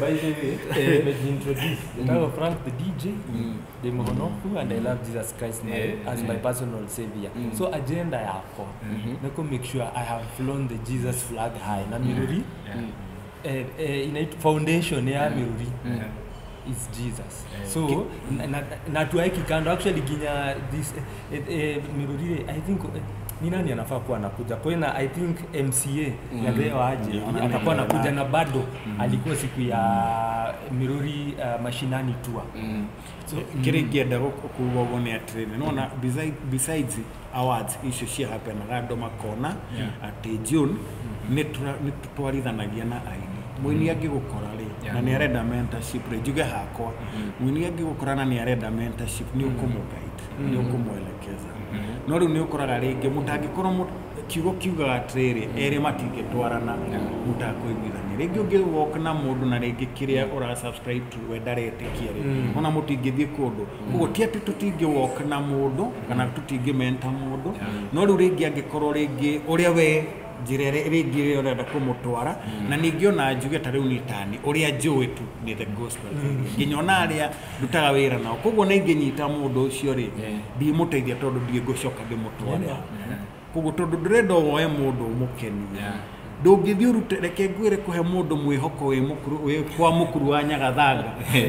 by the way introduce Frank the DJ the Mohonoku and I love Jesus Christ as my personal savior so agenda yako nako make sure I have flown the Jesus flag high na Miruri foundation ya Miruri is Jesus so na tuaiki kando actually ginya this Miruri I think ni nani anafaa kuwa anakuja kwa I think MCA ya leo aje atakuwa anakuja na bado alikuwa siku ya Miruri mashinani tour so kiringienda kugogo ni atrene nona besides awards icio cia happen gando makona at June ni tutwarithanagia na aini mwini angigukora ri na ni arenda mentorship ri juge hakwa mwini angigukora na ni arenda mentorship ni ukumuguide ni ukumwelekeza no riu ni ukoraga ringi mutangikorwo kiuga atriri eri matingitwarana mutakuiguithania ringi ungiwoka na mundu na ringi kiria ura subscribe to wendarete kiere ona mutingithie kundu ugo ti ati tutingiwoka na mundu kana tutingimenta mundu no riu ringi angikorwo ringi uria we njirere ringi urenda kumutwara na ningi ona njuge ta riu ni tani uria njui tu ni the gospel nginyona aria ndutaga wira nao koguo na inginyita mundu ucio ri ndi muteithia tondu ndi ngucoka ndimutwara koguo tondu ndurenda woe mundu mukenia ndungithii urute reke ngwire kuhe mundu mwihoko wi kwa mukuru wa Nyagathanga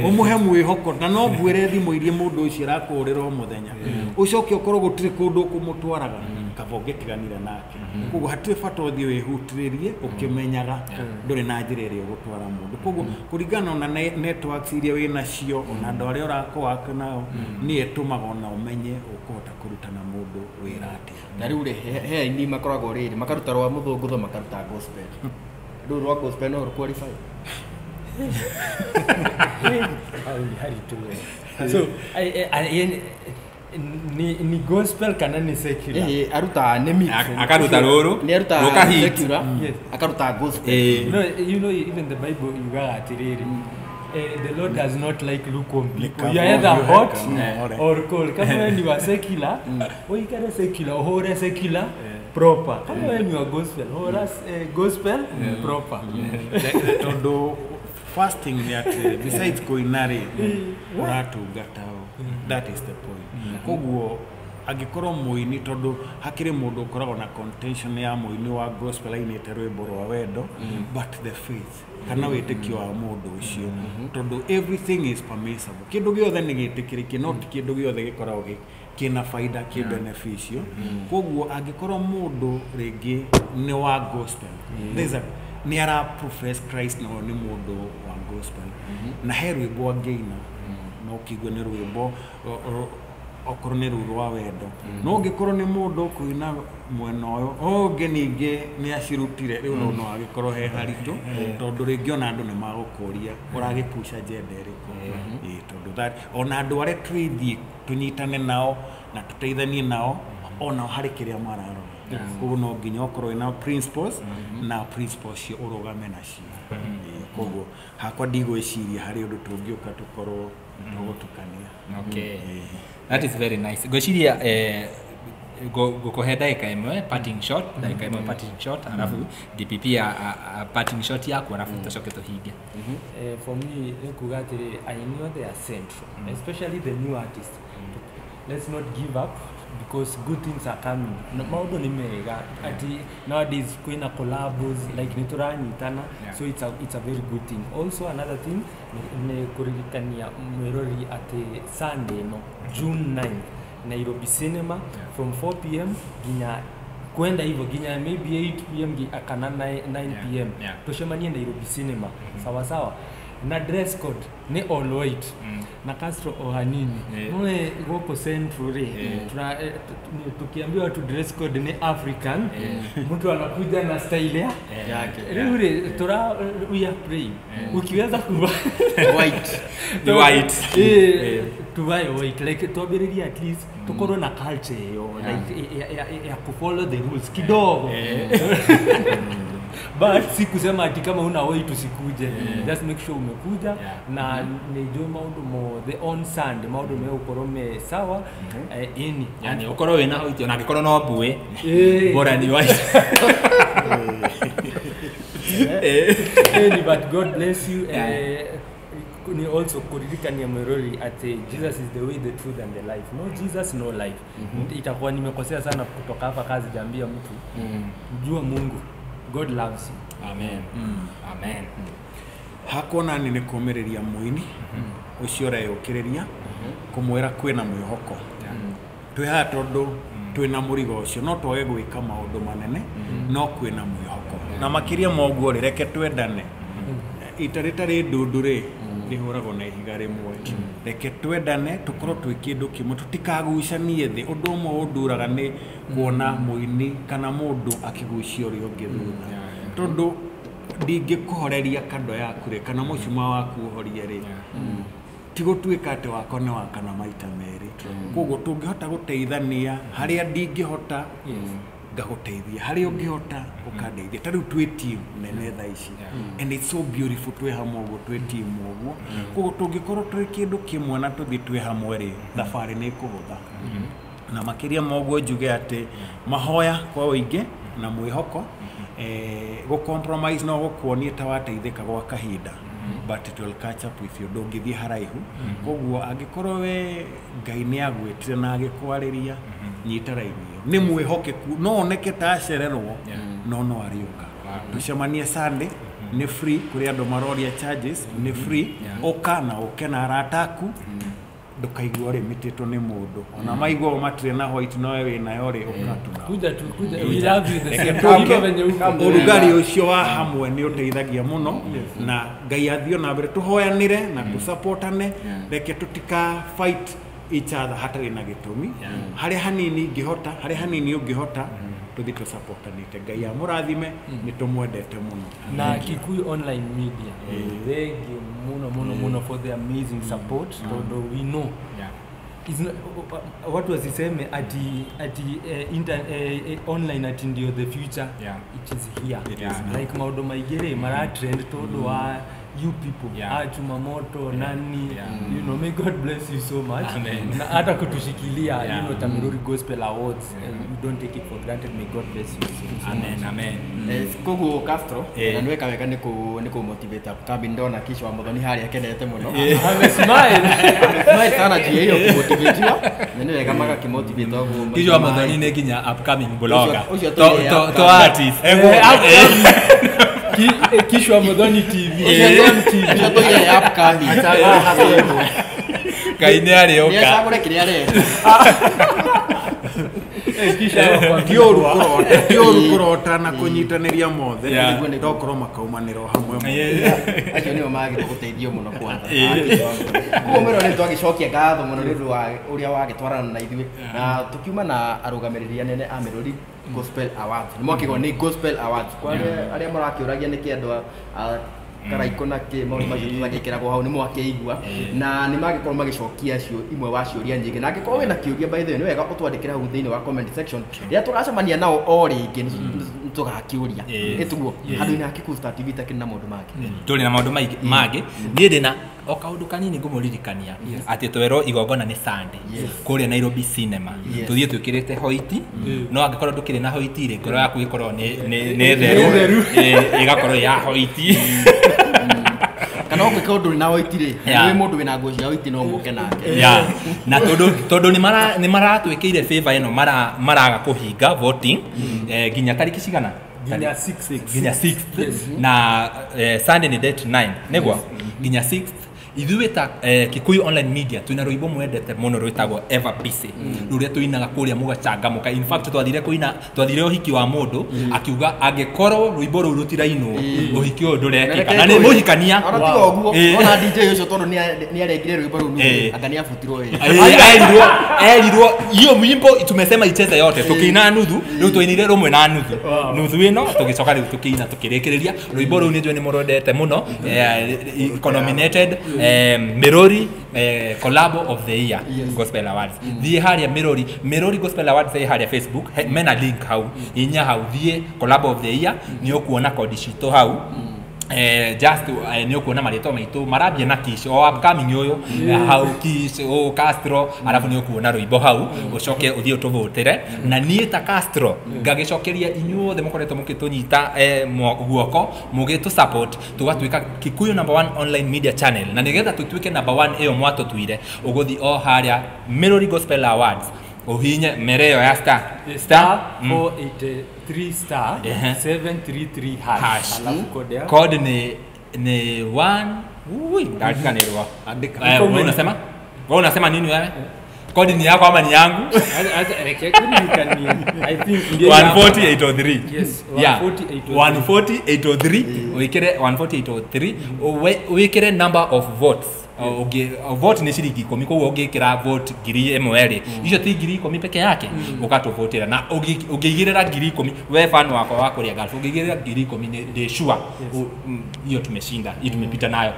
umuhe mwihoko na no ngwire thimu irie mundu ucio rakurira muthenya ucoke ukorwo gutiri kundu kumutwaraga kabonge tiganire nake koguo hatire bata uthii wihutiririe ukimenyaga nduri na njira iria gutwara mundu koguo kuringana na networks iria wina cio na andu aria urakowaka nao ni etumaga ona umenye ukuhota kurutana mundu wira atia na riu he aini makoragwo riri makaruta rwa muthungutho makaruta gospel riu rwa gospel no qualify so ni gospel kana ni secular aruta ni mix akaruta ruru ni aruta secular akaruta gospel no you know even the Bible you got atiriri the Lord does not like lukewarm people. You are either hot or cold. Kama when you are secular, or you can secular, or secular proper. Kama when you are gospel, or gospel proper. Tondu fasting that besides koinari uratu gatao. That is the point. Koguo agikorwo muini tondu hakire mundu ukoragwo na contention ya muini wa gospel ainite rwimbo rwa wendo but the faith kana witikio wa mundu ucio tondu everything is permissible kindu giothe ni gitikiriki not kindu giothe gikoragwo kina faida ki beneficio koguo agikorwo mundu ringi ni wa gospel ni ara profess Christ no ni mundu wa gospel na he rwimbo angeina no kigwe ni rwimbo okorwo ni rwa wendo no ngikorwo ni mundu kuina mwena uyu onge ningi ni acirutire riu no agikorwo he haritu tondu ringi ona andu ni magukuria uragipusha jenda iriku tondu that ona andu are trade tunyitane nao na tuteithanie nao ona hari kiria mararo koguo no nginya okorwo ina principles na principles cio urugame nacio koguo hakwa ndigwiciria hari undu tungiuka tukorwo tugutukania okay that is very nice gwiciria gukuhe daika imwe parting shot daika imwe parting shot alafu DPP a parting shot yako alafu tucoke tuhinge for me kugatiri I know they are central especially the new artists let's not give up because good things are coming maundu ni mega ati nowadays kuina collabs like nituranyitana so it's a very good thing also another thing ni kurikania Miruri ati Sunday no June 9 Nairobi Cinema from 4 p.m. ginya kwenda hivyo ginya maybe 8 p.m. akana 9 p.m. tushemanie Nairobi Cinema sawa sawa na dress code ni all white na Castro ohanini mwe goko central tukiambiwa tu dress code ni African mtu anakuja na style yake rure tora we are praying ukiweza kuva white tuvae white like tuabiriria at least tukorwo na culture yo like ya kufollow the rules kidogo but si kusema ati kama una white usikuje just make sure umekuja na nijue maundu mo the on Sunday maundu me ukorome sawa ini yani ukoro wena white na ngikoro no mbue bora ni white but God bless you ni also kuridhikania Miruri ati Jesus is the way, the truth and the life. No Jesus, no life. Itakuwa nimekosea sana kutoka hapa kazi jambia mtu. Jua Mungu. God loves you. Amen. Amen. Hakona nene komereria muini ucio reyukiriria kumwira kwina mwihoko twi ha tondu twina murigo ucio no twage gwika maundu manene no kwina mwihoko na makiria moguo reke twendane itaritari ndundure rihuragwo na ihiga rimwe reke twendane tukorwo twi kindu kimwe tutikagucanie thi undu umwe unduraga ni kuona muini kana mundu akigucia uri ungi thutha tondu ndingikuhoreria kando yaku ri kana mucuma waku uhorie ri tigo twika ati wako ne wakana maita meri koguo tungihota guteithania haria ndingihota ngaguteithia haria ungihota ukandeithia tariu twi team nene tha ici and it's so beautiful twi hamwe uguo twi team uguo koguo tungikorwo twi kindu kimwe na tuthi twi hamwe ri thabari ni kuhutha na makiria moguo njuge ati mahoya kwa uingi na mwihoko go compromise no gukuonie ta wateithika gwa kahinda but it will catch up with you ndungithie haraihu koguo angikorwo we Ngai ni agwitire na agikwariria nyita raini ni mwihokeku no oneke ta acererwo no ariuka tucemanie Sunday ni free kuri andu maroria charges ni free oka na ukena arataku ndukaigua limititwo ni mundu ona maigua matire na white no we na yore ukatuna kuja we love you the same urugari ucio wa hamwe ni uteithagia muno na Ngai athio na mbere tuhoyanire na tusupportane reke tutika fight each other hatari na gitumi hari hanini ngihota hari hanini ungihota tuthi tu supportanite Ngai amurathime ni tumwendete muno na Kikuyu online media thank you muno for the amazing support we know watu wasiseme ati online ati ndio the future it is here like maundu maigere mara trend todo wa you people Chumamoto nani you know may God bless you so much na hata kutushikilia you know Miruri Gospel Awards we don't take it for granted may God bless you so amen Kugu Castro na nweka weka niko motivate kabi ndona kisha Muthoni hari akenete muno smile sana jie hiyo kumotivate nene weka maka kimotivate ogu kisha Muthoni ne ginya upcoming blogger to artist Kishwa Muthoni TV Shoto ya upcoming kaine ari oka yesa kure kiri ari kioru kurota na kunyitaniria mothe ndokoro makaumaniro hamwe acio ni omagi guteithio muno kwanza kumero ni twagicokia ngatho muno ni undu wa uria wagitwarana na ithui na tukiuma na arugamiriria nene a Miruri Gospel Awards ni mwakigo ni Gospel Awards kwa aria marakiuragia ni kiandu karaiko na ke maundu macio tutagikiragwo hau ni mwakeigua na ni magikorwo magicokia cio imwe wa ciuria nyingi na angikorwo wina kiuria by the way ni wega utwandikira hau thiini wa comment section ria turacemania nao o ringi tugakiuria etuguo handu-ini ha Kikuyu Star TV takini na maundu mangĩ tuli na maundu mangĩ nie ndina o kaundu kanini ngumuririkania ati twero igongona ni Sunday kuria Nairobi cinema tuthie twikirite hoiti no angikorwo ndukire na hoiti ri ngoro yaku ikorwo ni theru igakorwo ya hoiti kana ukika undu na hoiti ri ni mundu wina nguo cia hoiti no muke nake na tondu ni maratwikire favor eno maraga kuhinga voting ginya tariki cigana ginya 6 na Sunday ni date 9 negwa ginya 6 ithuĩ ta Kikuyu online media twina rwĩmbo mwendete mũno rwĩtagwo Ever Busy rũrĩa tũinaga kũrĩa mũgacangamũka. In fact twathire ũhiki wa mũndũ akiuga angĩkorwo rwĩmbo rũu rũtirainwo ũhiki ũyũ ndũrekĩka na nĩ mũhikania. Ona DJ ũcio tondũ nĩ arengire rwĩmbo rũu anga nĩ abutirwo erirwo hiyo wimbo tumesema icheze yote tukĩina nuthu rĩu twainire rũmwe na nuthu ĩno tũgĩcoka rĩu tũkĩina tũkĩrĩkĩrĩria rwĩmbo rũu nĩ njũĩ nĩ mũrondete mũno nominated Miruri collab of the year gospel awards. Thiĩ harĩa Miruri gospel awards harĩa Facebook mena link hau inya hau thiĩ collab of the year nĩ ũkuona kodi citũ hau just nĩ ũkuona marĩtwa maitũ marambia na Kish o upcoming ũyũ hau Kish o Castro alafu nĩ ũkuona rwĩmbo hau ũcoke ũthiĩ ũtũvũtĩre na niĩ ta Castro ngagĩcokeria inyuothe mũkoretwo mũkĩtũnyita guoko mũgĩtũ support tũgatuĩka Kikuyu #1 online media channel na nĩgetha tũtuĩke #1 ĩyo mwatũtuire ũgũthi o harĩa Miruri Gospel Awards uhinye mereo ya star 483 star 733 hash alafu code ni 1 ndandika nirwa andika unasema nini wewe code ni yako ama ni yangu I think 14803 yes 14803 wikire 14803 wikire number of votes vote ni ciringi 10 koguo ungikira vote 1000 icio ti 10,000 peke yake ukatuvotera na ungiigirira 10,000 we fan wako wa kuria golf ungiigirira 10,000 ni sure hiyo tumeshinda hiyo tumepita nayo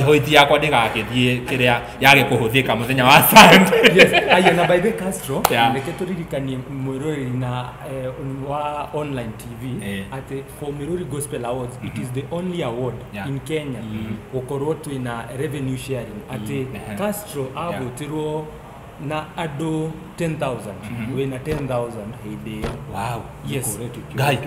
hoiti yako ndigakithie kiria yage kuhuthika muthenya wa Sunday. Yes aya na by the Castro ndeke turirikanie Miruri na wa online TV at for Miruri Gospel Awards it is the only award in Kenya ukorwo twina revenue share ati Castro avotirwo na ado 10,000 wina 10,000 hidi. Wow. Yes guy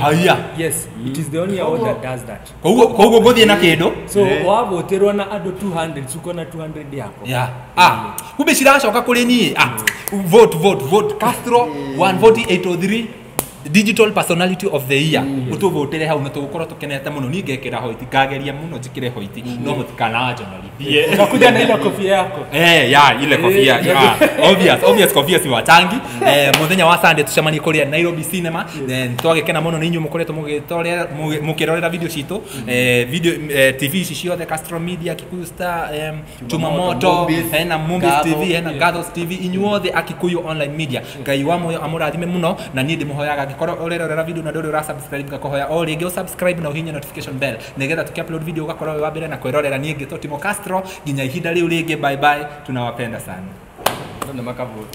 haya yes it is the only award that does that koguo guthie na kindu so wavotirwo na ado 200 suko na 200 yako kumbe ciracoka kuri nie vote Castro 14803 digital personality of the year utuvotire hau na tugukorwo tukenete muno ni ngekira hoiti kageria muno njikire hoiti no mutikana journalist unakuja na ile kofia yako ile kofia obvious kofia si watangi muthenya wa Sunday tucemanie kuria Nairobi cinema then twagekena muno ninyu mukoretwo mukirorera video citu video TV ici ciothe Castro Media Kikuyu Star Tumamoto na Movies TV na Gathos TV inyuothe Akikuyu online media ngai wa moyo amurathime muno na ni ndimuhoyaga ngikora orera video na ndori subscribe ngakohoya o ringi subscribe na uhinye notification bell nigetha tukiupload video ugakora we wa mbere na kwirorera ni ngito Timo Castro nginya ihinda riu ringi bye bye tunawapenda sana. Ndio makavu.